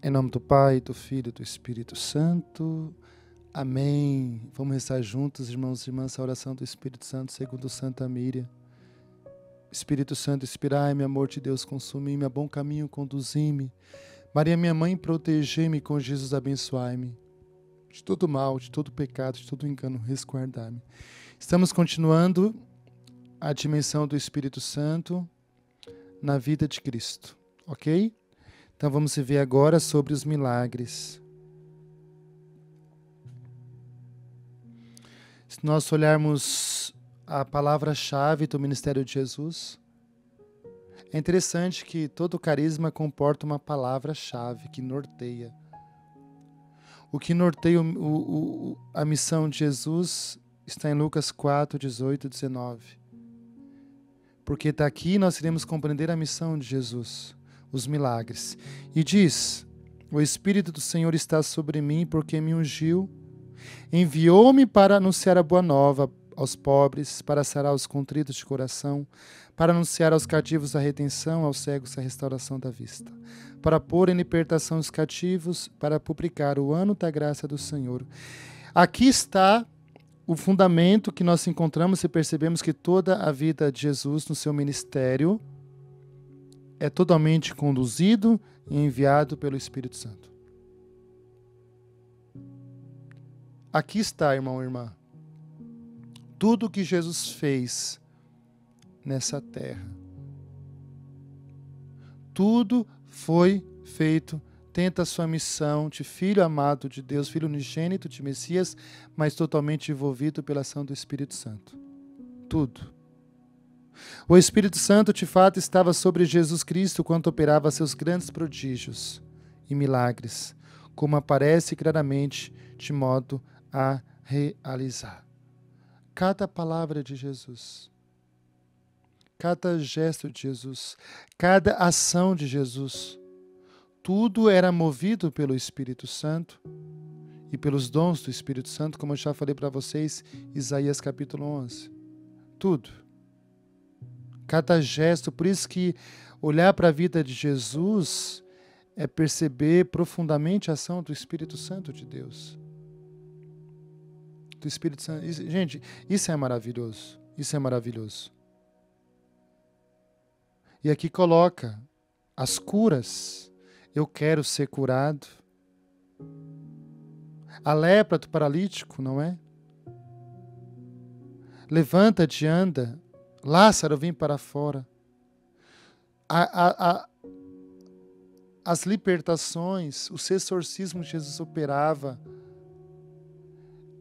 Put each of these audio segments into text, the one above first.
Em nome do Pai, do Filho e do Espírito Santo. Amém. Vamos rezar juntos, irmãos e irmãs, a oração do Espírito Santo segundo Santa Míria. Espírito Santo, inspirai-me, amor de Deus, consumi-me, a bom caminho conduzi-me. Maria, minha mãe, protegei-me, com Jesus abençoai-me. De todo mal, de todo pecado, de todo engano, resguardai-me. Estamos continuando a dimensão do Espírito Santo na vida de Cristo, ok? Então vamos ver agora sobre os milagres. Se nós olharmos a palavra-chave do ministério de Jesus, é interessante que todo carisma comporta uma palavra-chave que norteia. O que norteia a missão de Jesus está em Lucas 4, 18 e 19. Porque daqui nós iremos compreender a missão de Jesus, os milagres. E diz: o Espírito do Senhor está sobre mim, porque me ungiu, enviou-me para anunciar a boa nova aos pobres, para sarar os contritos de coração, para anunciar aos cativos a redenção, aos cegos a restauração da vista, para pôr em libertação os cativos, para publicar o ano da graça do Senhor. Aqui está o fundamento que nós encontramos e percebemos que toda a vida de Jesus no seu ministério é totalmente conduzido e enviado pelo Espírito Santo. Aqui está, irmão e irmã, tudo o que Jesus fez nessa terra. Tudo foi feito dentro da sua missão de filho amado de Deus, filho unigênito de Messias, mas totalmente envolvido pela ação do Espírito Santo. Tudo. O Espírito Santo, de fato, estava sobre Jesus Cristo quando operava seus grandes prodígios e milagres, como aparece claramente de modo a realizar. Cada palavra de Jesus, cada gesto de Jesus, cada ação de Jesus, tudo era movido pelo Espírito Santo e pelos dons do Espírito Santo, como eu já falei para vocês, Isaías capítulo 11. Tudo. Cada gesto, por isso que olhar para a vida de Jesus é perceber profundamente a ação do Espírito Santo de Deus. Do Espírito Santo. Gente, isso é maravilhoso. Isso é maravilhoso. E aqui coloca as curas. Eu quero ser curado. A lepra do paralítico, não é? Levanta-te e anda. Lázaro, vem para fora. As libertações, os exorcismos que Jesus operava,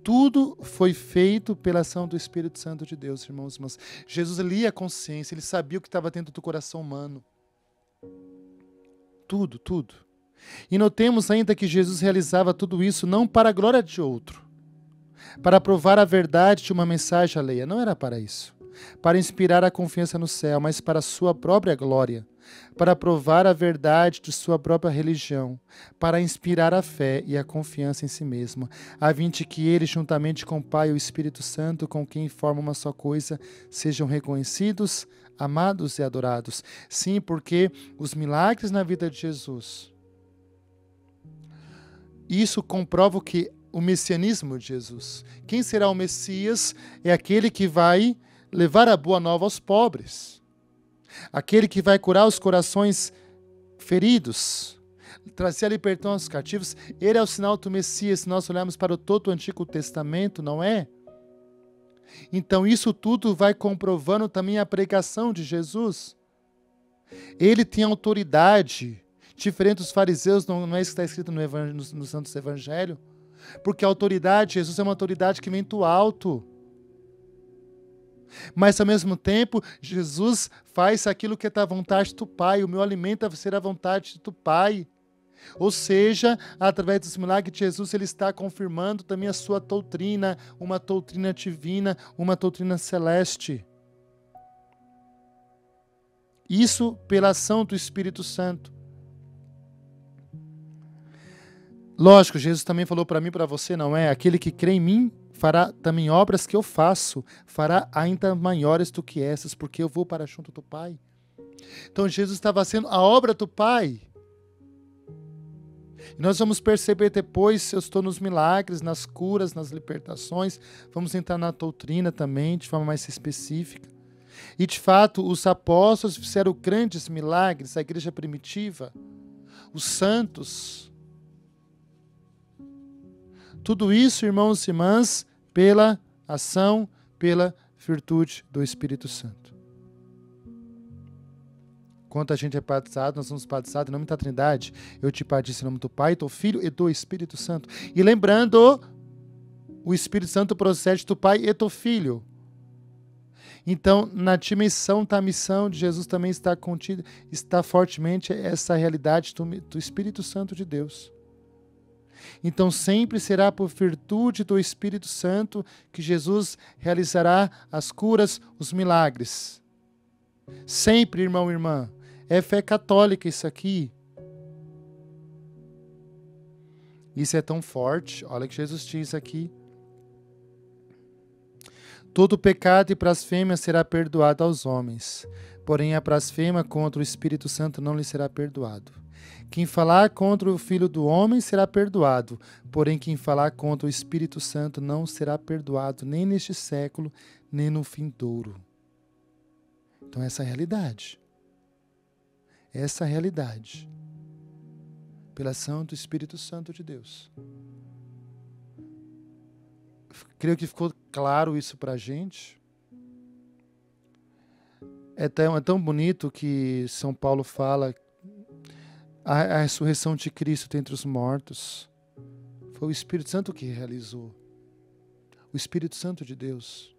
tudo foi feito pela ação do Espírito Santo de Deus, irmãos e irmãs. Jesus lia a consciência, ele sabia o que estava dentro do coração humano. Tudo, tudo. E notemos ainda que Jesus realizava tudo isso não para a glória de outro, para provar a verdade de uma mensagem alheia. Não era para isso. Para inspirar a confiança no céu, mas para a sua própria glória, para provar a verdade de sua própria religião, para inspirar a fé e a confiança em si mesmo, a fim de que ele, juntamente com o Pai e o Espírito Santo, com quem forma uma só coisa, sejam reconhecidos, amados e adorados. Sim, porque os milagres na vida de Jesus, isso comprova que o messianismo de Jesus. Quem será o Messias? É aquele que vai levar a boa nova aos pobres. Aquele que vai curar os corações feridos, trazer a libertação aos cativos. Ele é o sinal do Messias, se nós olharmos para todo o Antigo Testamento, não é? Então isso tudo vai comprovando também a pregação de Jesus. Ele tem autoridade, diferente dos fariseus, não é isso que está escrito no Santos Evangelho, porque a autoridade de Jesus é uma autoridade que vem do alto. Mas ao mesmo tempo, Jesus faz aquilo que é da vontade do Pai. O meu alimento vai ser a vontade do Pai. Ou seja, através dos milagres de Jesus, ele está confirmando também a sua doutrina, uma doutrina divina, uma doutrina celeste. Isso pela ação do Espírito Santo. Lógico, Jesus também falou para mim e para você, não é? Aquele que crê em mim fará também obras que eu faço, fará ainda maiores do que essas, porque eu vou para junto do Pai. Então Jesus estava fazendo a obra do Pai. E nós vamos perceber depois se eu estou nos milagres, nas curas, nas libertações. Vamos entrar na doutrina também, de forma mais específica. E, de fato, os apóstolos fizeram grandes milagres, a igreja primitiva, os santos. Tudo isso, irmãos e irmãs, pela ação, pela virtude do Espírito Santo. Quando a gente é batizado, nós somos batizados em nome da Trindade. Eu te batizo em nome do Pai, do Filho e do Espírito Santo. E lembrando, o Espírito Santo procede do Pai e do Filho. Então, na dimensão da missão de Jesus também está contida, está fortemente essa realidade do Espírito Santo de Deus. Então, sempre será por virtude do Espírito Santo que Jesus realizará as curas, os milagres. Sempre, irmão e irmã. É fé católica isso aqui. Isso é tão forte. Olha que Jesus diz aqui. Todo pecado e blasfêmia será perdoado aos homens, porém a blasfêmia contra o Espírito Santo não lhe será perdoado. Quem falar contra o Filho do Homem será perdoado, porém quem falar contra o Espírito Santo não será perdoado, nem neste século, nem no vindouro. Então essa é a realidade. Essa é a realidade. Pela ação do Espírito Santo de Deus. Creio que ficou claro isso para a gente. É tão bonito que São Paulo fala a ressurreição de Cristo dentre os mortos. Foi o Espírito Santo que realizou. O Espírito Santo de Deus.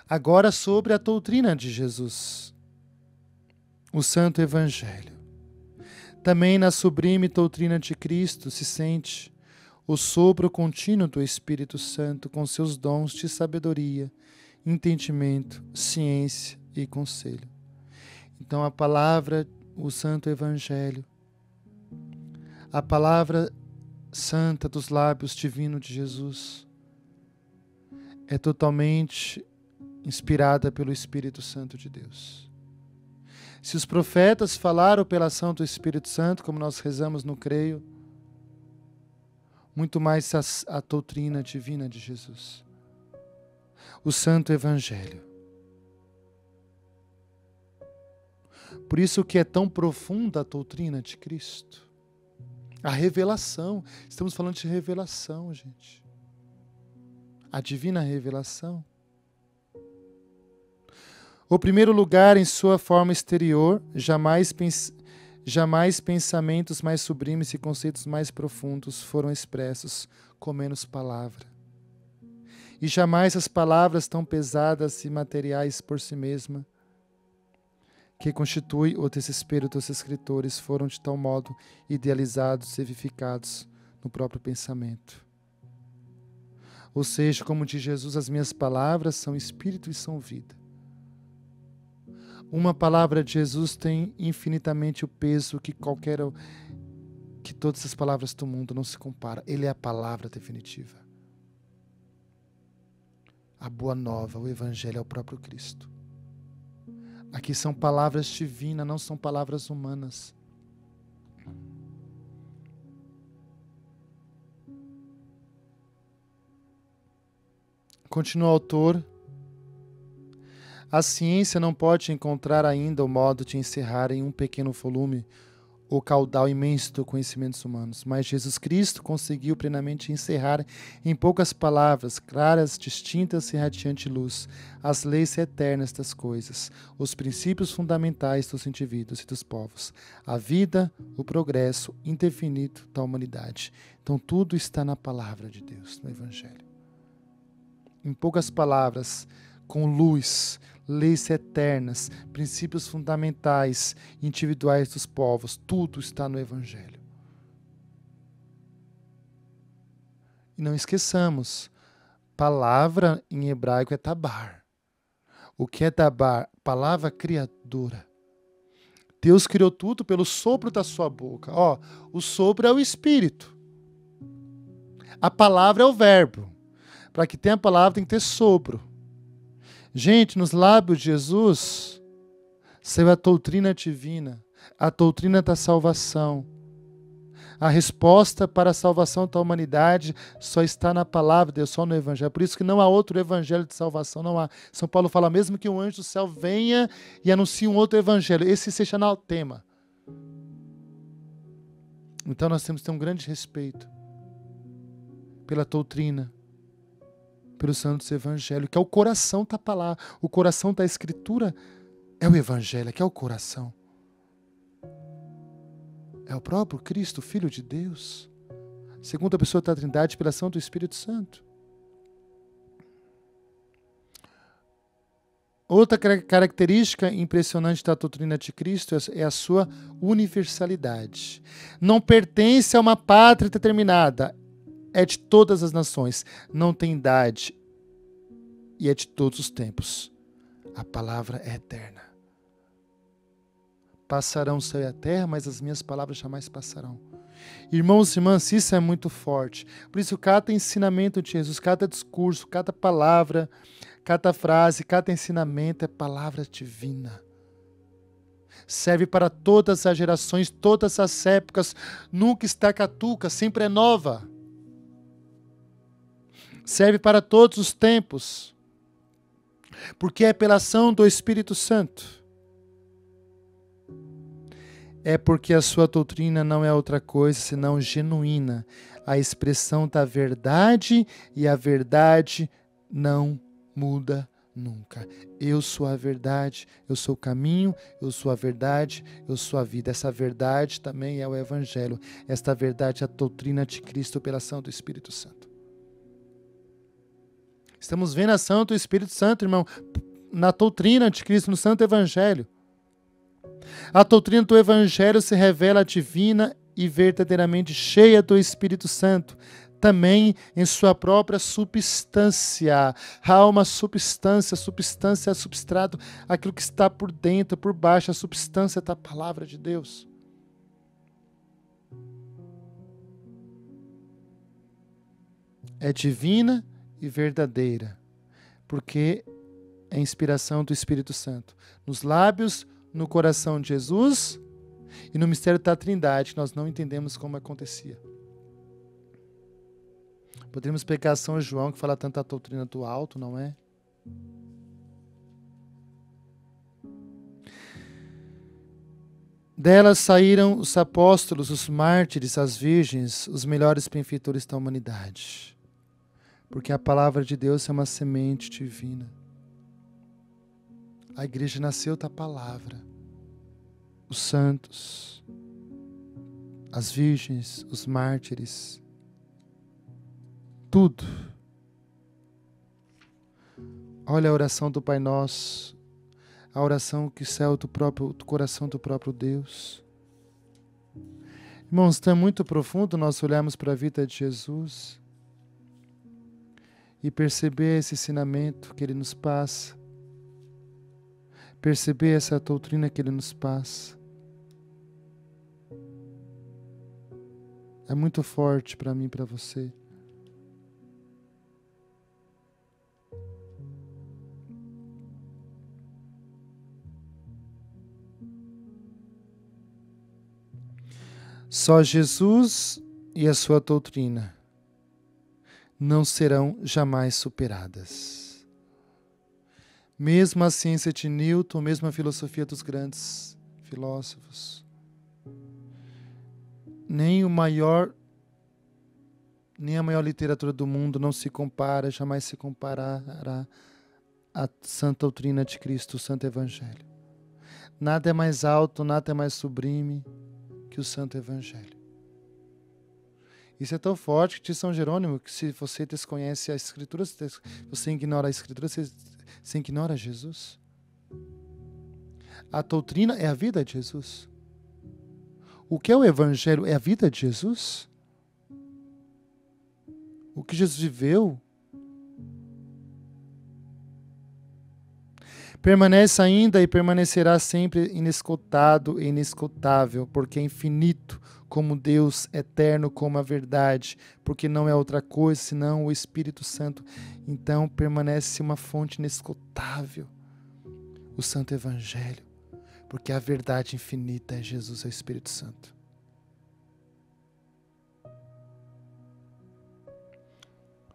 Agora sobre a doutrina de Jesus. O Santo Evangelho. Também na sublime doutrina de Cristo se sente o sopro contínuo do Espírito Santo com seus dons de sabedoria, entendimento, ciência e conselho. Então a palavra, o Santo Evangelho, a palavra santa dos lábios divinos de Jesus, é totalmente inspirada pelo Espírito Santo de Deus. Se os profetas falaram pela ação do Espírito Santo, como nós rezamos no creio, muito mais a doutrina divina de Jesus. O Santo Evangelho. Por isso que é tão profunda a doutrina de Cristo. A revelação. Estamos falando de revelação, gente. A divina revelação. O primeiro lugar em sua forma exterior, jamais pensamentos mais sublimes e conceitos mais profundos foram expressos com menos palavra. E jamais as palavras tão pesadas e materiais por si mesma, que constitui o desespero dos escritores, foram de tal modo idealizados e vivificados no próprio pensamento. Ou seja, como diz Jesus, as minhas palavras são espírito e são vida. Uma palavra de Jesus tem infinitamente o peso que todas as palavras do mundo não se compara. Ele é a palavra definitiva. A boa nova, o Evangelho é o próprio Cristo. Aqui são palavras divinas, não são palavras humanas. Continua o autor. A ciência não pode encontrar ainda o modo de encerrar em um pequeno volume o caudal imenso de conhecimentos humanos, mas Jesus Cristo conseguiu plenamente encerrar em poucas palavras, claras, distintas e radiante luz, as leis eternas das coisas, os princípios fundamentais dos indivíduos e dos povos, a vida, o progresso indefinido da humanidade. Então tudo está na palavra de Deus, no Evangelho. Em poucas palavras, com luz, leis eternas, princípios fundamentais, individuais dos povos, tudo está no Evangelho. E não esqueçamos, palavra em hebraico é tabar. O que é tabar? Palavra criadora. Deus criou tudo pelo sopro da sua boca. O sopro é o Espírito. A palavra é o verbo. Para que tenha a palavra tem que ter sopro. Gente, nos lábios de Jesus saiu a doutrina divina, a doutrina da salvação, A resposta para a salvação da humanidade só está na palavra de Deus, só no Evangelho. Por isso que não há outro Evangelho de salvação, não há. São Paulo fala mesmo que um anjo do céu venha e anuncie um outro Evangelho. Esse seja o tema. Então nós temos que ter um grande respeito pela doutrina, pelos santos evangelhos, que é o coração da palavra. O coração da Escritura é o Evangelho, que é o coração. É o próprio Cristo, Filho de Deus, segunda pessoa da Trindade, pela ação do Espírito Santo. Outra característica impressionante da doutrina de Cristo é a sua universalidade. Não pertence a uma pátria determinada, é de todas as nações, não tem idade e é de todos os tempos. A palavra é eterna. Passarão o céu e a terra, mas as minhas palavras jamais passarão. Irmãos e irmãs, isso é muito forte. Por isso, cada ensinamento de Jesus, cada discurso, cada palavra, cada frase, cada ensinamento é palavra divina. Serve para todas as gerações, todas as épocas, nunca está caduca, sempre é nova. Serve para todos os tempos, porque é pela ação do Espírito Santo. É porque a sua doutrina não é outra coisa senão genuína, a expressão da verdade, e a verdade não muda nunca. Eu sou a verdade, eu sou o caminho, eu sou a verdade, eu sou a vida. Essa verdade também é o Evangelho. Esta verdade é a doutrina de Cristo pela ação do Espírito Santo. Estamos vendo a ação do Espírito Santo, irmão, na doutrina de Cristo, no Santo Evangelho. A doutrina do Evangelho se revela divina e verdadeiramente cheia do Espírito Santo, também em sua própria substância. Há uma substância é substrato, aquilo que está por dentro, por baixo, a substância da palavra de Deus. É divina e verdadeira, porque é inspiração do Espírito Santo. Nos lábios, no coração de Jesus e no mistério da Trindade, que nós não entendemos como acontecia. Poderíamos pegar São João, que fala tanto da doutrina do alto, não é? Delas saíram os apóstolos, os mártires, as virgens, os melhores benfeitores da humanidade. Porque a palavra de Deus é uma semente divina. A igreja nasceu da palavra. Os santos, as virgens, os mártires, tudo. Olha a oração do Pai Nosso, a oração que saiu do coração do próprio Deus. Irmãos, é muito profundo nós olharmos para a vida de Jesus e perceber esse ensinamento que Ele nos passa, perceber essa doutrina que Ele nos passa. É muito forte para mim e para você. Só Jesus e a sua doutrina não serão jamais superadas. Mesmo a ciência de Newton, mesmo a filosofia dos grandes filósofos, nem a maior literatura do mundo não se compara, jamais se comparará à santa doutrina de Cristo, o Santo Evangelho. Nada é mais alto, nada é mais sublime que o Santo Evangelho. Isso é tão forte que diz São Jerônimo que se você desconhece a Escritura, você ignora a Escritura, você ignora Jesus. A doutrina é a vida de Jesus. O que é o Evangelho? É a vida de Jesus. O que Jesus viveu permanece ainda e permanecerá sempre inescutado e inescutável, porque é infinito como Deus, eterno como a verdade, porque não é outra coisa senão o Espírito Santo. Então permanece uma fonte inescutável, o Santo Evangelho, porque a verdade infinita é Jesus, é o Espírito Santo.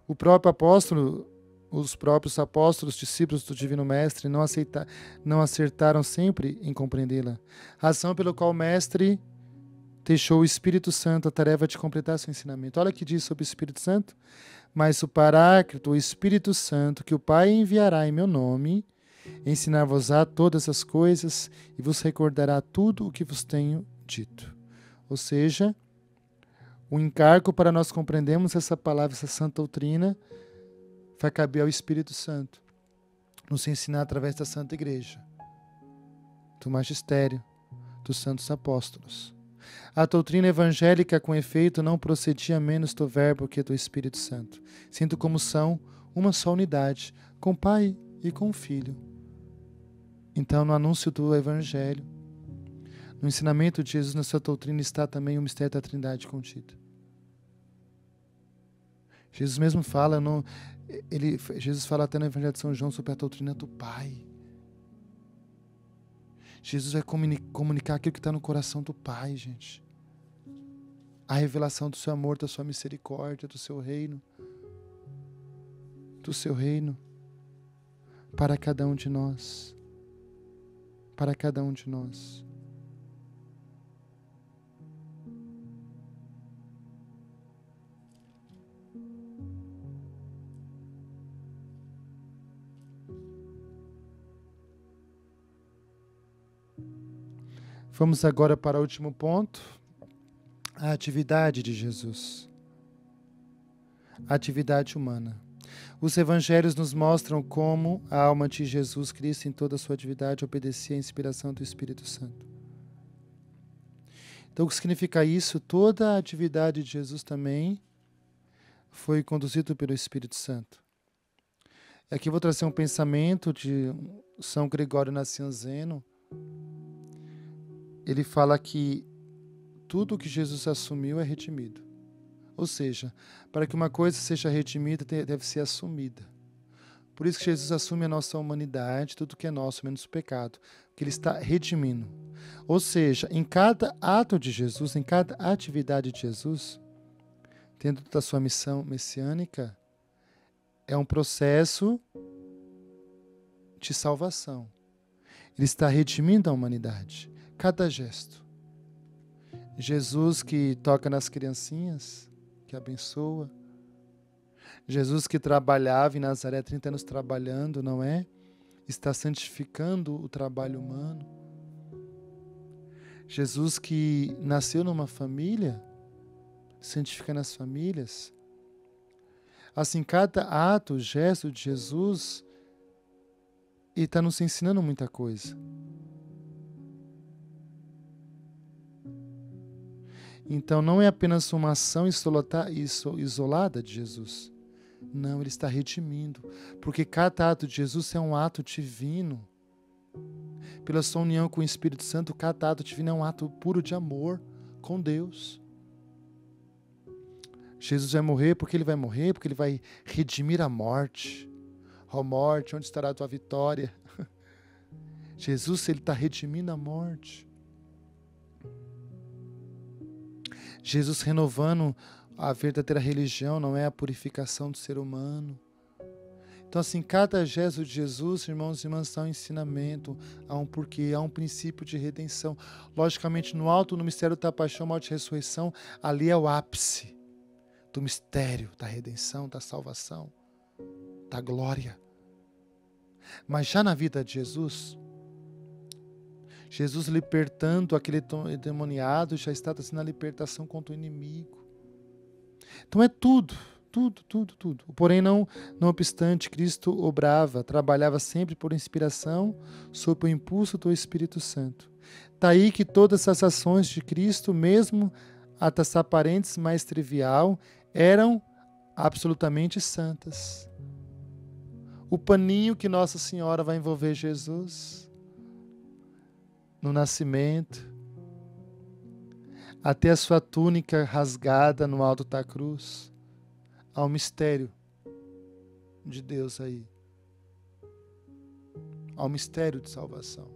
O próprio apóstolo, os próprios apóstolos, discípulos do Divino Mestre, não acertaram sempre em compreendê-la. Razão pela qual o Mestre deixou o Espírito Santo a tarefa de completar seu ensinamento. Olha o que diz sobre o Espírito Santo. Mas o Paráclito, o Espírito Santo, que o Pai enviará em meu nome, ensinar-vos-á todas as coisas e vos recordará tudo o que vos tenho dito. Ou seja, o encargo para nós compreendermos essa palavra, essa santa doutrina, vai caber ao Espírito Santo nos ensinar através da Santa Igreja, do magistério, dos santos apóstolos. A doutrina evangélica, com efeito, não procedia menos do Verbo que do Espírito Santo, sendo como são uma só unidade, com o Pai e com o Filho. Então, no anúncio do Evangelho, no ensinamento de Jesus, na sua doutrina, está também o mistério da Trindade contido. Jesus mesmo fala, Jesus fala até no Evangelho de São João sobre a doutrina do Pai. Jesus vai comunicar aquilo que está no coração do Pai, gente. A revelação do seu amor, da sua misericórdia, do seu reino. Do seu reino. Para cada um de nós. Para cada um de nós. Vamos agora para o último ponto, a atividade de Jesus. A atividade humana. Os evangelhos nos mostram como a alma de Jesus Cristo, em toda a sua atividade, obedecia à inspiração do Espírito Santo. Então, o que significa isso? Toda a atividade de Jesus também foi conduzida pelo Espírito Santo. Aqui eu vou trazer um pensamento de São Gregório Nacianzeno. Ele fala que tudo que Jesus assumiu é redimido. Ou seja, para que uma coisa seja redimida, deve ser assumida. Por isso que Jesus assume a nossa humanidade, tudo que é nosso, menos o pecado, que ele está redimindo. Ou seja, em cada ato de Jesus, em cada atividade de Jesus, dentro da sua missão messiânica, é um processo de salvação. Ele está redimindo a humanidade. Cada gesto. Jesus que toca nas criancinhas, que abençoa. Jesus que trabalhava em Nazaré, 30 anos trabalhando, não é? Está santificando o trabalho humano. Jesus que nasceu numa família, santificando as famílias. Assim, cada ato, gesto de Jesus, ele está nos ensinando muita coisa. Então, não é apenas uma ação isolada de Jesus. Não, ele está redimindo. Porque cada ato de Jesus é um ato divino. Pela sua união com o Espírito Santo, cada ato divino é um ato puro de amor com Deus. Jesus vai morrer porque ele vai morrer, porque ele vai redimir a morte. Ó morte, onde estará a tua vitória? Jesus, ele está redimindo a morte. Jesus renovando a verdadeira religião, não é a purificação do ser humano. Então, assim, cada gesto de Jesus, irmãos e irmãs, há um ensinamento, há um porquê, há um princípio de redenção. Logicamente, no alto, no mistério da paixão, morte e ressurreição, ali é o ápice do mistério da redenção, da salvação, da glória. Mas já na vida de Jesus, Jesus libertando aquele endemoniado, já está trazendo a libertação contra o inimigo. Então é tudo. Porém, não obstante, Cristo obrava, trabalhava sempre por inspiração, sob o impulso do Espírito Santo. Daí que todas as ações de Cristo, mesmo as aparentes mais trivial, eram absolutamente santas. O paninho que Nossa Senhora vai envolver Jesus no nascimento, até a sua túnica rasgada no alto da cruz, há um mistério de Deus aí. Há um mistério de salvação.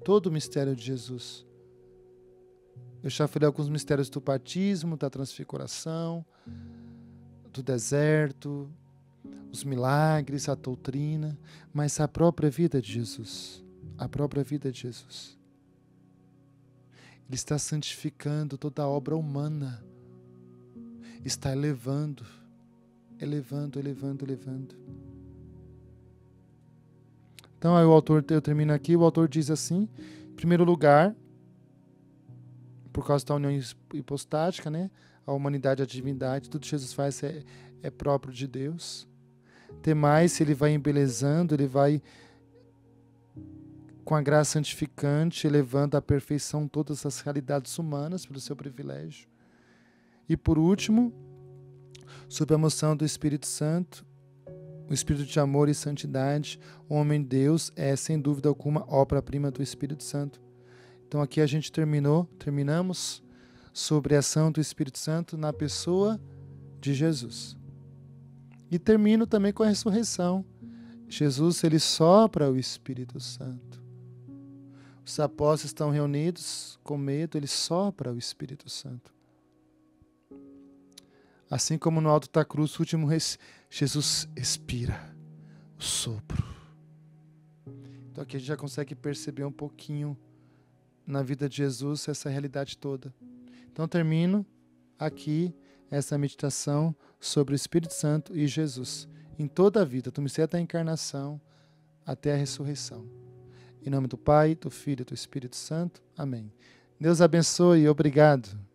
Todo o mistério de Jesus. Eu já falei alguns mistérios do batismo, da transfiguração, do deserto, os milagres, a doutrina, mas a própria vida de Jesus. A própria vida de Jesus. Ele está santificando toda a obra humana. Está elevando. Então, aí eu termino aqui, o autor diz assim, em primeiro lugar, por causa da união hipostática, né? A humanidade e a divindade, tudo que Jesus faz é próprio de Deus. Tem mais, ele vai embelezando, ele vai com a graça santificante, elevando à perfeição todas as realidades humanas pelo seu privilégio. E por último, sob a moção do Espírito Santo, o Espírito de amor e santidade, o homem-Deus é, sem dúvida alguma, obra-prima do Espírito Santo. Então aqui a gente terminamos sobre a ação do Espírito Santo na pessoa de Jesus. E termino também com a ressurreição. Jesus, ele sopra o Espírito Santo. Os apóstolos estão reunidos com medo, ele sopra o Espírito Santo. Assim como no alto da cruz, o último Jesus expira o sopro. Então aqui a gente já consegue perceber um pouquinho na vida de Jesus essa realidade toda. Então termino aqui essa meditação sobre o Espírito Santo e Jesus. Em toda a vida, do mistério da encarnação até a ressurreição. Em nome do Pai, do Filho e do Espírito Santo. Amém. Deus abençoe e obrigado.